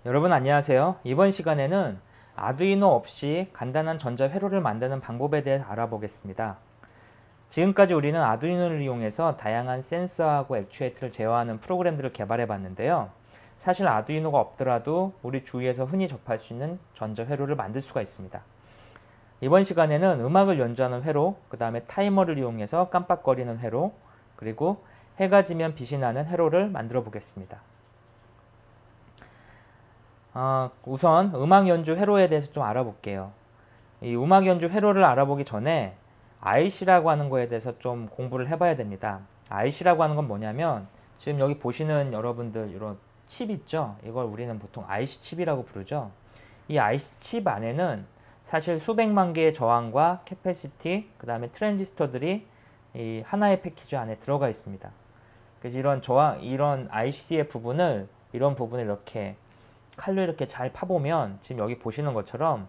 여러분 안녕하세요. 이번 시간에는 아두이노 없이 간단한 전자 회로를 만드는 방법에 대해 알아보겠습니다. 지금까지 우리는 아두이노를 이용해서 다양한 센서하고 액추에이터를 제어하는 프로그램들을 개발해 봤는데요. 사실 아두이노가 없더라도 우리 주위에서 흔히 접할 수 있는 전자 회로를 만들 수가 있습니다. 이번 시간에는 음악을 연주하는 회로, 그 다음에 타이머를 이용해서 깜빡거리는 회로, 그리고 해가 지면 빛이 나는 회로를 만들어 보겠습니다. 우선 음악 연주 회로에 대해서 좀 알아볼게요. 이 음악 연주 회로를 알아보기 전에 IC라고 하는 거에 대해서 좀 공부를 해봐야 됩니다. IC라고 하는 건 뭐냐면 지금 여기 보시는 여러분들 이런 칩 있죠? 이걸 우리는 보통 IC 칩이라고 부르죠. 이 IC 칩 안에는 사실 수백만 개의 저항과 캐패시티, 그 다음에 트랜지스터들이 이 하나의 패키지 안에 들어가 있습니다. 그래서 이런 저항, 이런 IC의 부분을, 이런 부분을 이렇게 칼로 이렇게 잘 파보면 지금 여기 보시는 것처럼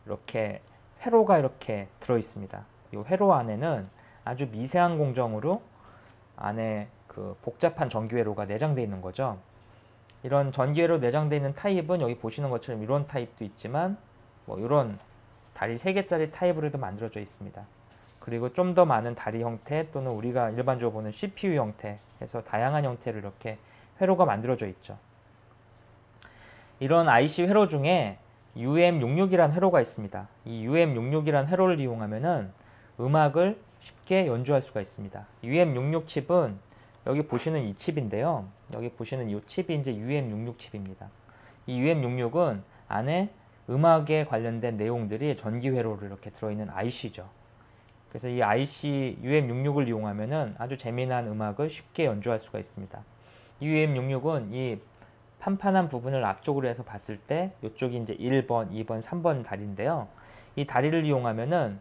이렇게 회로가 이렇게 들어 있습니다. 이 회로 안에는 아주 미세한 공정으로 안에 그 복잡한 전기회로가 내장되어 있는 거죠. 이런 전기회로 내장되어 있는 타입은 여기 보시는 것처럼 이런 타입도 있지만 뭐 이런 다리 3개짜리 타입으로도 만들어져 있습니다. 그리고 좀 더 많은 다리 형태 또는 우리가 일반적으로 보는 CPU 형태 해서 다양한 형태로 이렇게 회로가 만들어져 있죠. 이런 IC 회로 중에 UM66이라는 회로가 있습니다. 이 UM66이라는 회로를 이용하면은 음악을 쉽게 연주할 수가 있습니다. UM66 칩은 여기 보시는 이 칩인데요. 여기 보시는 이 칩이 이제 UM66 칩입니다. 이 UM66은 안에 음악에 관련된 내용들이 전기 회로로 이렇게 들어있는 IC죠. 그래서 이 IC UM66을 이용하면은 아주 재미난 음악을 쉽게 연주할 수가 있습니다. 이 UM66은 이 판판한 부분을 앞쪽으로 해서 봤을 때 이쪽이 이제 1번, 2번, 3번 다리인데요. 이 다리를 이용하면은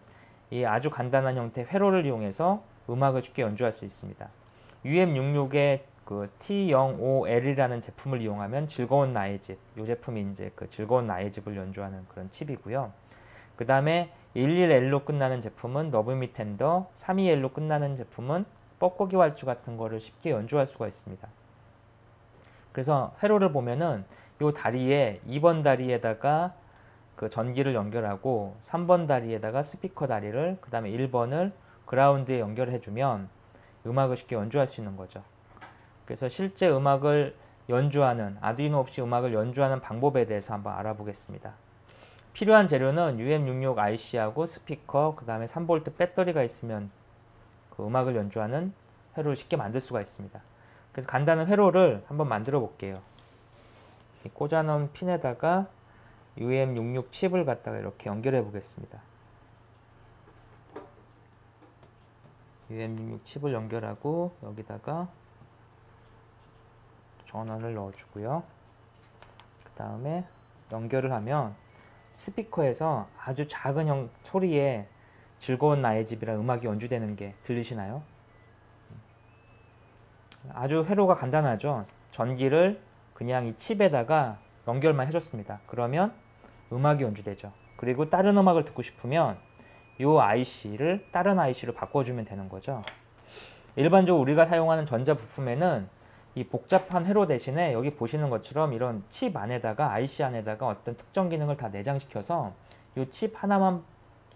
이 아주 간단한 형태 회로를 이용해서 음악을 쉽게 연주할 수 있습니다. UM66의 그 T05L이라는 제품을 이용하면 즐거운 나의 집, 이 제품이 이제 그 즐거운 나의 집을 연주하는 그런 칩이고요. 그 다음에 11L로 끝나는 제품은 너브미 텐더, 32L로 끝나는 제품은 뻐꾸기 왈츠 같은 거를 쉽게 연주할 수가 있습니다. 그래서 회로를 보면은 이 다리에 2번 다리에다가 그 전기를 연결하고 3번 다리에다가 스피커 다리를 그 다음에 1번을 그라운드에 연결해 주면 음악을 쉽게 연주할 수 있는 거죠. 그래서 실제 음악을 연주하는 아두이노 없이 음악을 연주하는 방법에 대해서 한번 알아보겠습니다. 필요한 재료는 UM66 IC하고 스피커 그 다음에 3V 배터리가 있으면 그 음악을 연주하는 회로를 쉽게 만들 수가 있습니다. 그래서 간단한 회로를 한번 만들어 볼게요. 꽂아놓은 핀에다가 UM66 칩을 갖다가 이렇게 연결해 보겠습니다. UM66 칩을 연결하고 여기다가 전원을 넣어주고요. 그 다음에 연결을 하면 스피커에서 아주 작은 소리에 즐거운 나의 집이라 음악이 연주되는 게 들리시나요? 아주 회로가 간단하죠. 전기를 그냥 이 칩에다가 연결만 해줬습니다. 그러면 음악이 연주되죠. 그리고 다른 음악을 듣고 싶으면 이 IC를 다른 IC로 바꿔주면 되는 거죠. 일반적으로 우리가 사용하는 전자 부품에는 이 복잡한 회로 대신에 여기 보시는 것처럼 이런 칩 안에다가 IC 안에다가 어떤 특정 기능을 다 내장시켜서 이 칩 하나만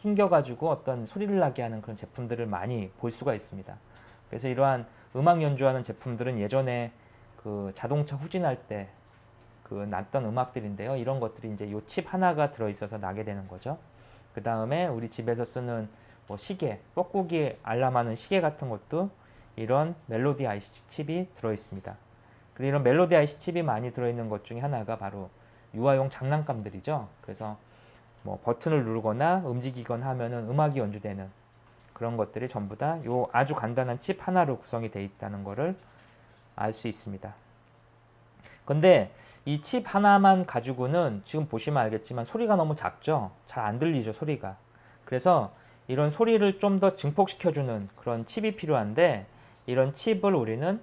낑겨가지고 어떤 소리를 나게 하는 그런 제품들을 많이 볼 수가 있습니다. 그래서 이러한 음악 연주하는 제품들은 예전에 그 자동차 후진할 때 그 났던 음악들인데요. 이런 것들이 이제 이 칩 하나가 들어있어서 나게 되는 거죠. 그 다음에 우리 집에서 쓰는 뭐 시계, 뻐꾸기 알람하는 시계 같은 것도 이런 멜로디 IC 칩이 들어있습니다. 그리고 이런 멜로디 IC 칩이 많이 들어있는 것 중에 하나가 바로 유아용 장난감들이죠. 그래서 뭐 버튼을 누르거나 움직이거나 하면은 음악이 연주되는 그런 것들이 전부 다 요 아주 간단한 칩 하나로 구성이 되어 있다는 것을 알 수 있습니다. 근데 이 칩 하나만 가지고는 지금 보시면 알겠지만 소리가 너무 작죠? 잘 안 들리죠, 소리가. 그래서 이런 소리를 좀 더 증폭시켜주는 그런 칩이 필요한데 이런 칩을 우리는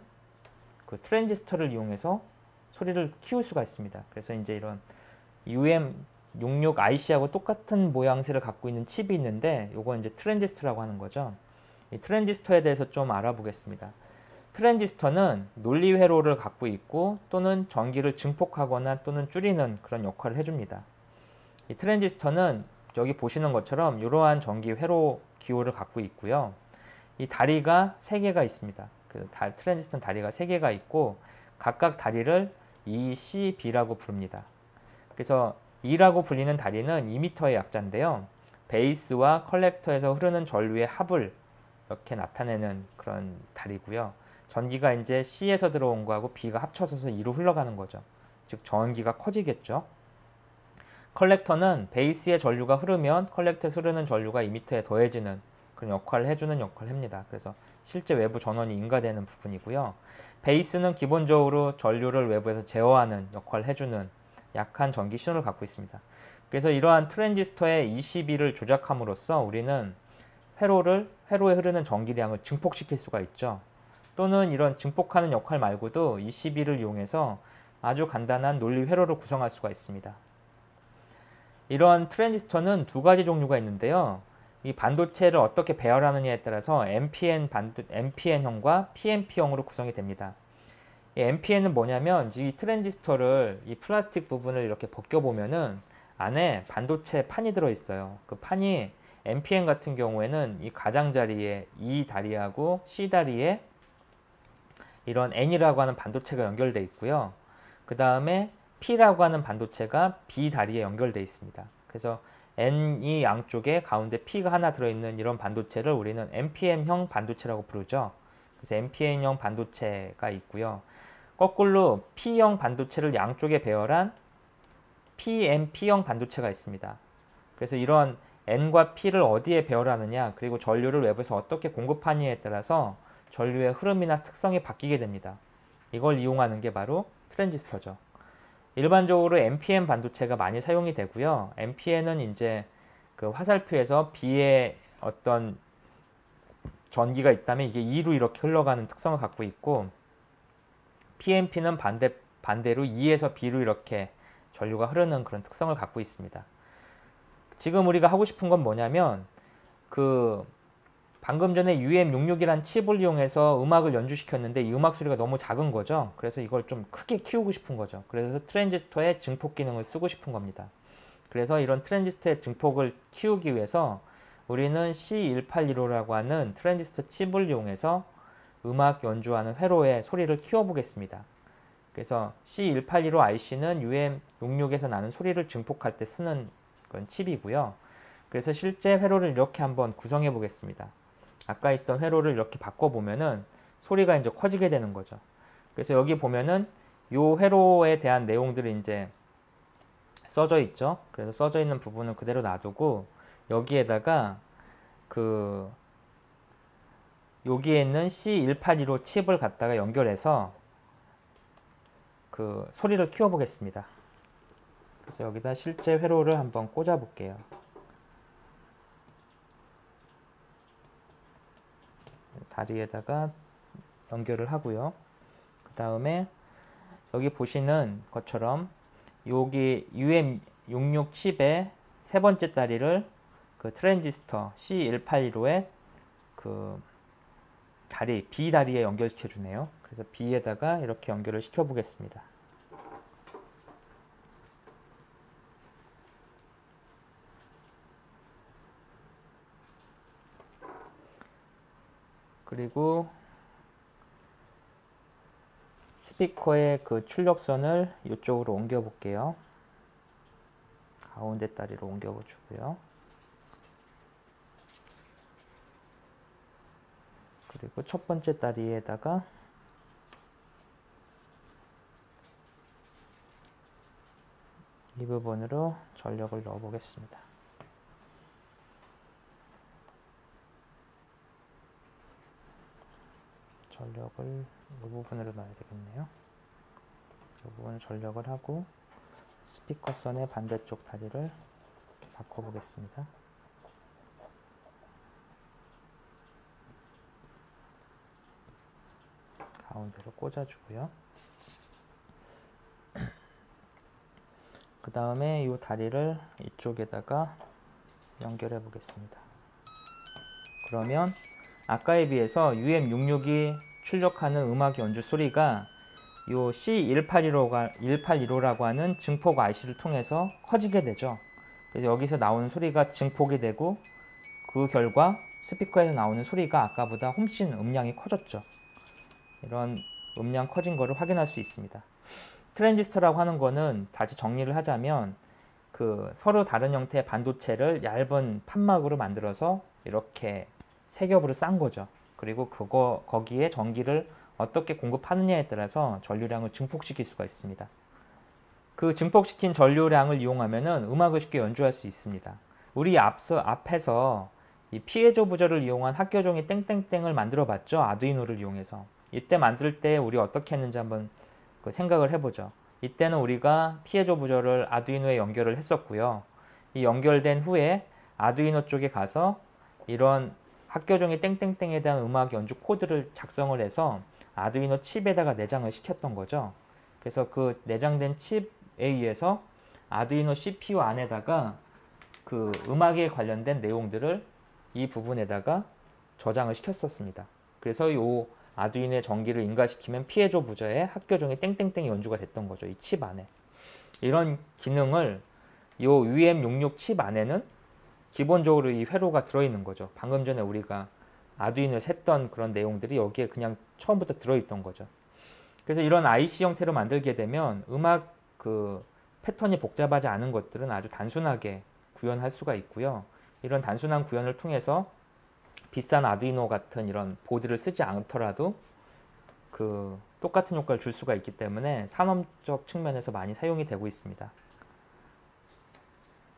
그 트랜지스터를 이용해서 소리를 키울 수가 있습니다. 그래서 이제 이런 UM66 IC하고 똑같은 모양새를 갖고 있는 칩이 있는데 이건 이제 트랜지스터라고 하는 거죠. 이 트랜지스터에 대해서 좀 알아보겠습니다. 트랜지스터는 논리 회로를 갖고 있고 또는 전기를 증폭하거나 또는 줄이는 그런 역할을 해줍니다. 이 트랜지스터는 여기 보시는 것처럼 이러한 전기 회로 기호를 갖고 있고요. 이 다리가 3개가 있습니다. 트랜지스터는 다리가 3개가 있고 각각 다리를 E, C, B라고 부릅니다. 그래서 E라고 불리는 다리는 이미터의 약자인데요. 베이스와 컬렉터에서 흐르는 전류의 합을 이렇게 나타내는 그런 다리고요. 전기가 이제 C에서 들어온 거하고 B가 합쳐져서 E로 흘러가는 거죠. 즉 전기가 커지겠죠. 컬렉터는 베이스의 전류가 흐르면 컬렉터에서 흐르는 전류가 이미터에 더해지는 그런 역할을 해주는 역할을 합니다. 그래서 실제 외부 전원이 인가되는 부분이고요. 베이스는 기본적으로 전류를 외부에서 제어하는 역할을 해주는 약한 전기 신호를 갖고 있습니다. 그래서 이러한 트랜지스터의 ECB를 조작함으로써 우리는 회로에 흐르는 전기량을 증폭시킬 수가 있죠. 또는 이런 증폭하는 역할 말고도 ECB를 이용해서 아주 간단한 논리 회로를 구성할 수가 있습니다. 이러한 트랜지스터는 2가지 종류가 있는데요. 이 반도체를 어떻게 배열하느냐에 따라서 NPN형과 PNP형으로 구성이 됩니다. 이 NPN은 뭐냐면 이 트랜지스터를 이 플라스틱 부분을 이렇게 벗겨보면은 안에 반도체 판이 들어있어요. 그 판이 NPN 같은 경우에는 이 가장자리에 E 다리하고 C 다리에 이런 N이라고 하는 반도체가 연결되어 있고요. 그 다음에 P라고 하는 반도체가 B 다리에 연결되어 있습니다. 그래서 N이 양쪽에 가운데 P가 하나 들어있는 이런 반도체를 우리는 NPN형 반도체라고 부르죠. 그래서 NPN형 반도체가 있고요. 거꾸로 P형 반도체를 양쪽에 배열한 PNP형 반도체가 있습니다. 그래서 이런 N과 P를 어디에 배열하느냐, 그리고 전류를 외부에서 어떻게 공급하느냐에 따라서 전류의 흐름이나 특성이 바뀌게 됩니다. 이걸 이용하는 게 바로 트랜지스터죠. 일반적으로 NPN 반도체가 많이 사용이 되고요. NPN은 이제 그 화살표에서 B에 어떤 전기가 있다면 이게 E로 이렇게 흘러가는 특성을 갖고 있고, PNP는 반대로 E에서 B로 이렇게 전류가 흐르는 그런 특성을 갖고 있습니다. 지금 우리가 하고 싶은 건 뭐냐면 방금 전에 UM66이란 칩을 이용해서 음악을 연주시켰는데 이 음악 소리가 너무 작은 거죠. 그래서 이걸 좀 크게 키우고 싶은 거죠. 그래서 트랜지스터의 증폭 기능을 쓰고 싶은 겁니다. 그래서 이런 트랜지스터의 증폭을 키우기 위해서 우리는 C181호라고 하는 트랜지스터 칩을 이용해서 음악 연주하는 회로의 소리를 키워보겠습니다. 그래서 C181호 IC는 UM66에서 나는 소리를 증폭할 때 쓰는 그런 칩이고요. 그래서 실제 회로를 이렇게 한번 구성해 보겠습니다. 아까 있던 회로를 이렇게 바꿔보면은 소리가 이제 커지게 되는 거죠. 그래서 여기 보면은 이 회로에 대한 내용들이 이제 써져 있죠. 그래서 써져 있는 부분은 그대로 놔두고 여기에다가 여기에 있는 C181호 칩을 갖다가 연결해서 소리를 키워 보겠습니다. 그래서 여기다 실제 회로를 한번 꽂아 볼게요. 다리에다가 연결을 하고요. 그 다음에 여기 보시는 것처럼 여기 UM66 칩의 3번째 다리를 트랜지스터 C181호의 다리 B 다리에 연결시켜 주네요. 그래서 B에다가 이렇게 연결을 시켜 보겠습니다. 그리고 스피커의 출력선을 이쪽으로 옮겨 볼게요. 가운데 다리로 옮겨 주고요. 그리고 첫 번째 다리에다가 이 부분으로 전력을 넣어 보겠습니다. 전력을 이 부분으로 넣어야 되겠네요. 이 부분을 전력을 하고 스피커선의 반대쪽 다리를 바꿔 보겠습니다. 가운데로 꽂아주고요. 그 다음에 이 다리를 이쪽에다가 연결해 보겠습니다. 그러면 아까에 비해서 UM66이 출력하는 음악 연주 소리가 요 C1815라고 하는 증폭 IC를 통해서 커지게 되죠. 그래서 여기서 나오는 소리가 증폭이 되고 그 결과 스피커에서 나오는 소리가 아까보다 훨씬 음량이 커졌죠. 이런 음량 커진 거를 확인할 수 있습니다. 트랜지스터라고 하는 거는 다시 정리를 하자면 그 서로 다른 형태의 반도체를 얇은 판막으로 만들어서 이렇게 세 겹으로 싼 거죠. 그리고 거기에 전기를 어떻게 공급하느냐에 따라서 전류량을 증폭시킬 수가 있습니다. 그 증폭시킨 전류량을 이용하면은 음악을 쉽게 연주할 수 있습니다. 우리 앞에서 이 피에조 부저를 이용한 학교종이 땡땡땡을 만들어 봤죠. 아두이노를 이용해서. 이때 만들 때 우리 어떻게 했는지 한번 생각을 해보죠. 이때는 우리가 피에조 부저를 아두이노에 연결을 했었고요. 이 연결된 후에 아두이노 쪽에 가서 이런 학교종이 땡땡땡에 대한 음악 연주 코드를 작성을 해서 아두이노 칩에다가 내장을 시켰던 거죠. 그래서 그 내장된 칩에 의해서 아두이노 CPU 안에다가 그 음악에 관련된 내용들을 이 부분에다가 저장을 시켰었습니다. 그래서 이 아두이노의 전기를 인가시키면 피에조 부저에 학교종이 땡땡땡이 연주가 됐던 거죠. 이 칩 안에. 이런 기능을 이 UM66 칩 안에는 기본적으로 이 회로가 들어있는 거죠. 방금 전에 우리가 아두이노에서 했던 그런 내용들이 여기에 그냥 처음부터 들어있던 거죠. 그래서 이런 IC 형태로 만들게 되면 음악 그 패턴이 복잡하지 않은 것들은 아주 단순하게 구현할 수가 있고요. 이런 단순한 구현을 통해서 비싼 아두이노 같은 이런 보드를 쓰지 않더라도 그 똑같은 효과를 줄 수가 있기 때문에 산업적 측면에서 많이 사용이 되고 있습니다.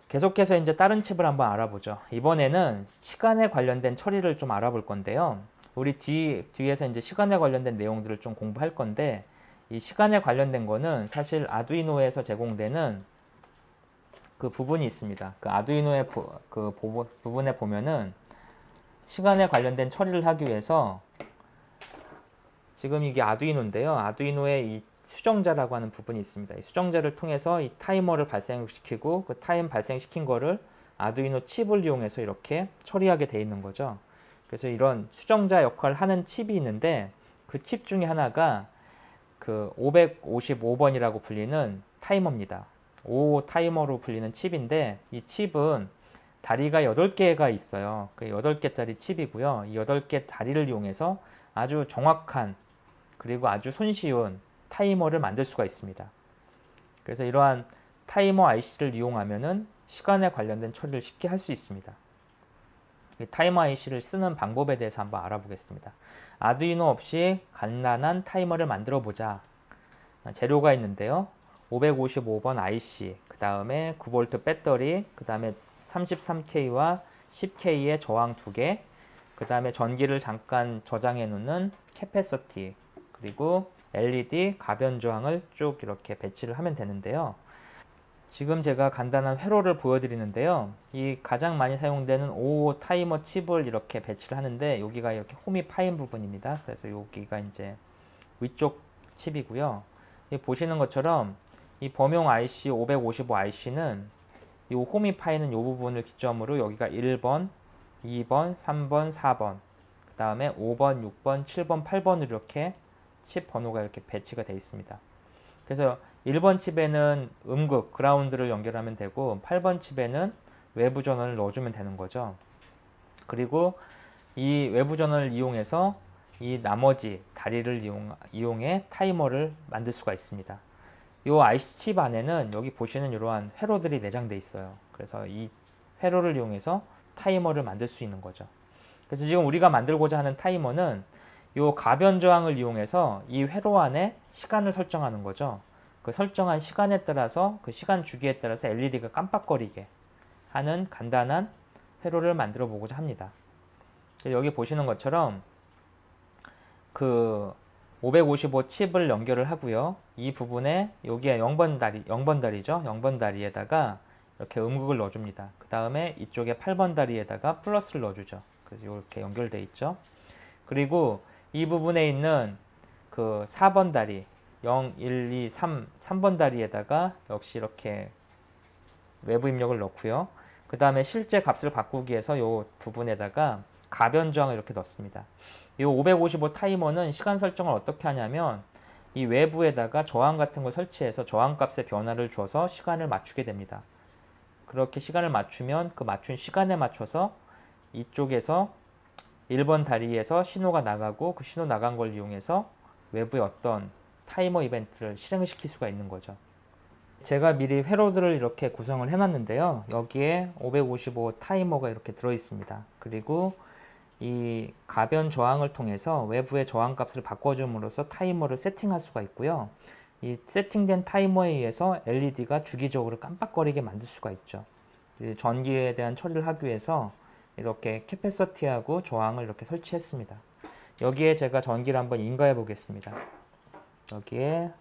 계속해서 이제 다른 칩을 한번 알아보죠. 이번에는 시간에 관련된 처리를 좀 알아볼 건데요. 우리 뒤에서 이제 시간에 관련된 내용들을 좀 공부할 건데, 이 시간에 관련된 거는 사실 아두이노에서 제공되는 그 부분이 있습니다. 그 아두이노의 부분에 보면은 시간에 관련된 처리를 하기 위해서 지금 이게 아두이노인데요. 아두이노의 이 수정자라고 하는 부분이 있습니다. 이 수정자를 통해서 이 타이머를 발생시키고 그 타임 발생시킨 거를 아두이노 칩을 이용해서 이렇게 처리하게 돼 있는 거죠. 그래서 이런 수정자 역할을 하는 칩이 있는데 그 칩 중에 하나가 그 555번이라고 불리는 타이머입니다. 5 타이머로 불리는 칩인데 이 칩은 다리가 8개가 있어요. 그 8개짜리 칩이고요. 이 8개 다리를 이용해서 아주 정확한 그리고 아주 손쉬운 타이머를 만들 수가 있습니다. 그래서 이러한 타이머 IC를 이용하면은 시간에 관련된 처리를 쉽게 할 수 있습니다. 이 타이머 IC를 쓰는 방법에 대해서 한번 알아보겠습니다. 아두이노 없이 간단한 타이머를 만들어 보자. 재료가 있는데요. 555번 IC, 그 다음에 9V 배터리, 그 다음에 33K와 10K의 저항 2개, 그 다음에 전기를 잠깐 저장해 놓는 캐패시티, 그리고 LED 가변 저항을 쭉 이렇게 배치를 하면 되는데요. 지금 제가 간단한 회로를 보여드리는데요. 이 가장 많이 사용되는 5 타이머 칩을 이렇게 배치를 하는데 여기가 이렇게 홈이 파인 부분입니다. 그래서 여기가 이제 위쪽 칩이고요. 보시는 것처럼 이 범용 IC 555 IC는 이 홈이 파이는 이 부분을 기점으로 여기가 1번, 2번, 3번, 4번, 그 다음에 5번, 6번, 7번, 8번으로 이렇게 칩 번호가 이렇게 배치가 되어 있습니다. 그래서 1번 칩에는 음극, 그라운드를 연결하면 되고 8번 칩에는 외부 전원을 넣어주면 되는 거죠. 그리고 이 외부 전원을 이용해서 이 나머지 다리를 이용해 타이머를 만들 수가 있습니다. 이 IC 칩 안에는 여기 보시는 이러한 회로들이 내장되어 있어요. 그래서 이 회로를 이용해서 타이머를 만들 수 있는 거죠. 그래서 지금 우리가 만들고자 하는 타이머는 이 가변 저항을 이용해서 이 회로 안에 시간을 설정하는 거죠. 그 설정한 시간에 따라서 그 시간 주기에 따라서 LED가 깜빡거리게 하는 간단한 회로를 만들어 보고자 합니다. 여기 보시는 것처럼 그 555 칩을 연결을 하고요. 이 부분에 여기에 0번 다리죠. 0번 다리에다가 이렇게 음극을 넣어줍니다. 그 다음에 이쪽에 8번 다리에다가 플러스를 넣어주죠. 그래서 이렇게 연결되어 있죠. 그리고 이 부분에 있는 그 4번 다리 0, 1, 2, 3번 다리에다가 역시 이렇게 외부 입력을 넣고요. 그 다음에 실제 값을 바꾸기 위해서 이 부분에다가 가변 저항을 이렇게 넣습니다. 이 555 타이머는 시간 설정을 어떻게 하냐면 이 외부에다가 저항 같은 걸 설치해서 저항값의 변화를 줘서 시간을 맞추게 됩니다. 그렇게 시간을 맞추면 그 맞춘 시간에 맞춰서 이쪽에서 1번 다리에서 신호가 나가고 그 신호 나간 걸 이용해서 외부의 어떤 타이머 이벤트를 실행을 시킬 수가 있는 거죠. 제가 미리 회로들을 이렇게 구성을 해놨는데요. 여기에 555 타이머가 이렇게 들어 있습니다. 그리고 이 가변 저항을 통해서 외부의 저항 값을 바꿔줌으로써 타이머를 세팅할 수가 있고요. 이 세팅된 타이머에 의해서 LED가 주기적으로 깜빡거리게 만들 수가 있죠. 전기에 대한 처리를 하기 위해서 이렇게 캐패시티하고 저항을 이렇게 설치했습니다. 여기에 제가 전기를 한번 인가해 보겠습니다. 여기에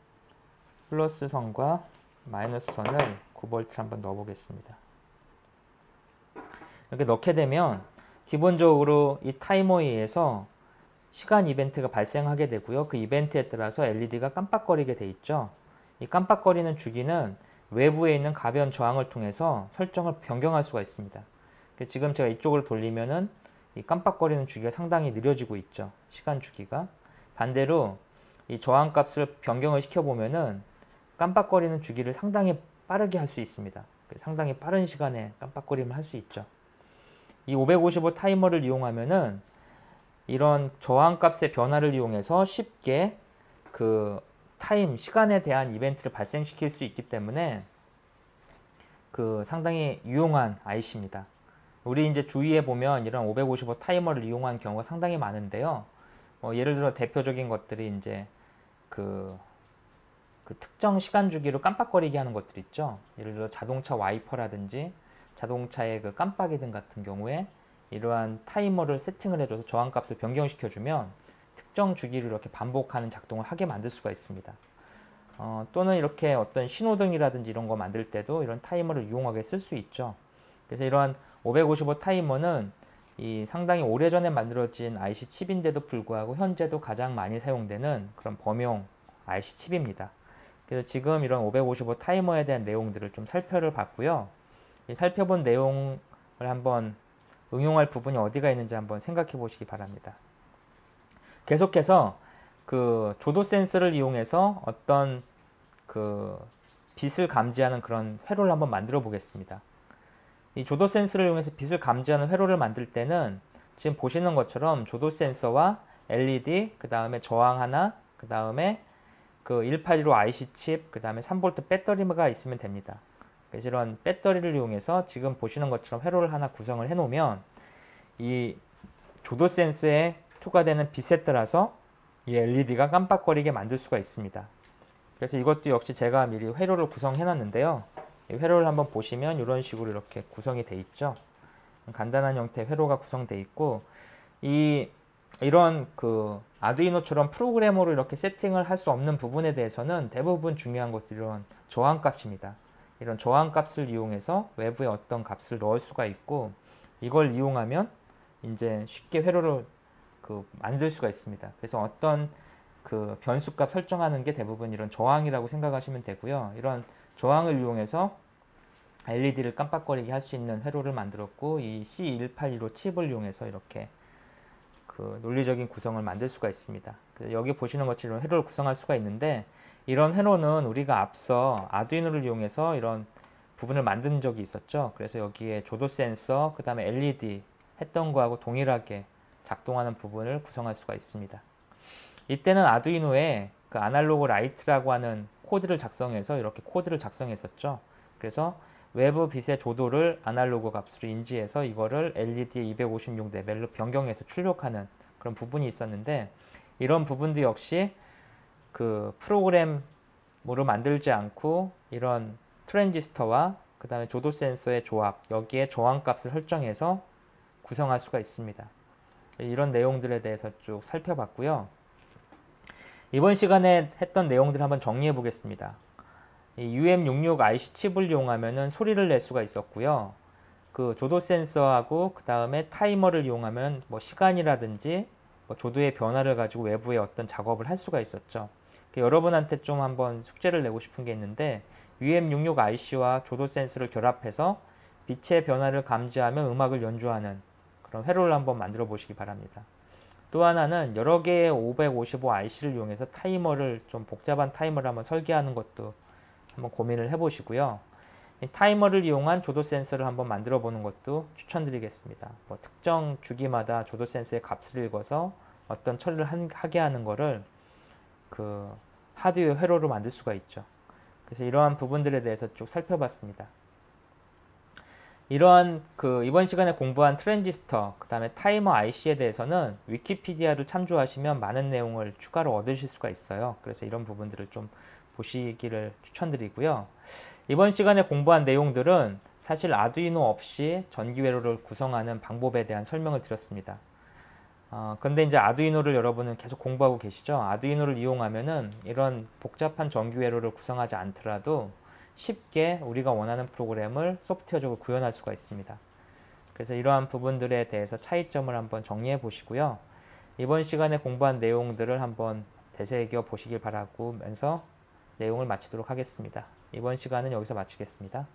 플러스 선과 마이너스 선을 9V를 한번 넣어 보겠습니다. 이렇게 넣게 되면 기본적으로 이 타이머에 의해서 시간 이벤트가 발생하게 되고요. 그 이벤트에 따라서 LED가 깜빡거리게 돼 있죠. 이 깜빡거리는 주기는 외부에 있는 가변 저항을 통해서 설정을 변경할 수가 있습니다. 지금 제가 이쪽으로 돌리면은 이 깜빡거리는 주기가 상당히 느려지고 있죠. 시간 주기가. 반대로 이 저항 값을 변경을 시켜보면은 깜빡거리는 주기를 상당히 빠르게 할 수 있습니다. 상당히 빠른 시간에 깜빡거림을 할 수 있죠. 이 555 타이머를 이용하면은 이런 저항 값의 변화를 이용해서 쉽게 그 시간에 대한 이벤트를 발생시킬 수 있기 때문에 그 상당히 유용한 IC입니다. 우리 이제 주위에 보면 이런 555 타이머를 이용한 경우가 상당히 많은데요. 예를 들어 대표적인 것들이 이제 그 특정 시간 주기로 깜빡거리게 하는 것들 있죠. 예를 들어 자동차 와이퍼라든지 자동차의 그 깜빡이 등 같은 경우에 이러한 타이머를 세팅을 해줘서 저항값을 변경시켜주면 특정 주기를 이렇게 반복하는 작동을 하게 만들 수가 있습니다. 또는 이렇게 어떤 신호등이라든지 이런 거 만들 때도 이런 타이머를 유용하게 쓸 수 있죠. 그래서 이러한 555 타이머는 이 상당히 오래전에 만들어진 IC 칩인데도 불구하고 현재도 가장 많이 사용되는 그런 범용 IC 칩입니다. 그래서 지금 이런 555 타이머에 대한 내용들을 좀 살펴봤고요. 이 살펴본 내용을 한번 응용할 부분이 어디가 있는지 한번 생각해 보시기 바랍니다. 계속해서 그 조도 센서를 이용해서 어떤 그 빛을 감지하는 그런 회로를 한번 만들어 보겠습니다. 이 조도 센서를 이용해서 빛을 감지하는 회로를 만들 때는 지금 보시는 것처럼 조도 센서와 LED, 그 다음에 저항 하나, 그 다음에 그 1815 IC 칩, 그 다음에 3V 배터리가 있으면 됩니다. 그래서 이런 배터리를 이용해서 지금 보시는 것처럼 회로를 하나 구성을 해 놓으면 이 조도 센서에 투과되는 빛에 따라서 이 LED가 깜빡거리게 만들 수가 있습니다. 그래서 이것도 역시 제가 미리 회로를 구성해 놨는데요. 이 회로를 한번 보시면 이런 식으로 이렇게 구성이 돼 있죠. 간단한 형태의 회로가 구성되어 있고 이런 그 아두이노처럼 프로그래머로 이렇게 세팅을 할 수 없는 부분에 대해서는 대부분 중요한 것들이 이런 저항 값입니다. 이런 저항 값을 이용해서 외부에 어떤 값을 넣을 수가 있고 이걸 이용하면 이제 쉽게 회로를 만들 수가 있습니다. 그래서 어떤 그 변수값 설정하는 게 대부분 이런 저항이라고 생각하시면 되고요. 이런 저항을 이용해서 LED를 깜빡거리게 할 수 있는 회로를 만들었고 이 C1815 칩을 이용해서 이렇게 그 논리적인 구성을 만들 수가 있습니다. 그래서 여기 보시는 것처럼 회로를 구성할 수가 있는데 이런 회로는 우리가 앞서 아두이노를 이용해서 이런 부분을 만든 적이 있었죠. 그래서 여기에 조도 센서, 그 다음에 LED 했던 거하고 동일하게 작동하는 부분을 구성할 수가 있습니다. 이때는 아두이노에 그 아날로그 라이트라고 하는 코드를 작성해서 이렇게 코드를 작성했었죠. 그래서 외부 빛의 조도를 아날로그 값으로 인지해서 이거를 LED의 256 레벨로 변경해서 출력하는 그런 부분이 있었는데 이런 부분도 역시 그 프로그램으로 만들지 않고 이런 트랜지스터와 그 다음에 조도 센서의 조합, 여기에 저항 값을 설정해서 구성할 수가 있습니다. 이런 내용들에 대해서 쭉 살펴봤고요. 이번 시간에 했던 내용들을 한번 정리해 보겠습니다. 이 UM66 IC 칩을 이용하면 소리를 낼 수가 있었고요. 그 조도 센서하고 그 다음에 타이머를 이용하면 뭐 시간이라든지 뭐 조도의 변화를 가지고 외부에 어떤 작업을 할 수가 있었죠. 여러분한테 좀 한번 숙제를 내고 싶은 게 있는데 UM66 IC와 조도 센서를 결합해서 빛의 변화를 감지하며 음악을 연주하는 그런 회로를 한번 만들어 보시기 바랍니다. 또 하나는 여러 개의 555 IC를 이용해서 타이머를 좀 복잡한 타이머를 한번 설계하는 것도 한번 고민을 해보시고요. 이 타이머를 이용한 조도 센서를 한번 만들어 보는 것도 추천드리겠습니다. 뭐 특정 주기마다 조도 센서의 값을 읽어서 어떤 처리를 하게 하는 거를 그 하드웨어 회로로 만들 수가 있죠. 그래서 이러한 부분들에 대해서 쭉 살펴봤습니다. 이러한 이번 시간에 공부한 트랜지스터, 그 다음에 타이머 IC에 대해서는 위키피디아를 참조하시면 많은 내용을 추가로 얻으실 수가 있어요. 그래서 이런 부분들을 좀 보시기를 추천드리고요. 이번 시간에 공부한 내용들은 사실 아두이노 없이 전기 회로를 구성하는 방법에 대한 설명을 드렸습니다. 근데 이제 아두이노를 여러분은 계속 공부하고 계시죠? 아두이노를 이용하면은 이런 복잡한 전기 회로를 구성하지 않더라도 쉽게 우리가 원하는 프로그램을 소프트웨어적으로 구현할 수가 있습니다. 그래서 이러한 부분들에 대해서 차이점을 한번 정리해 보시고요. 이번 시간에 공부한 내용들을 한번 되새겨 보시길 바라면서 내용을 마치도록 하겠습니다. 이번 시간은 여기서 마치겠습니다.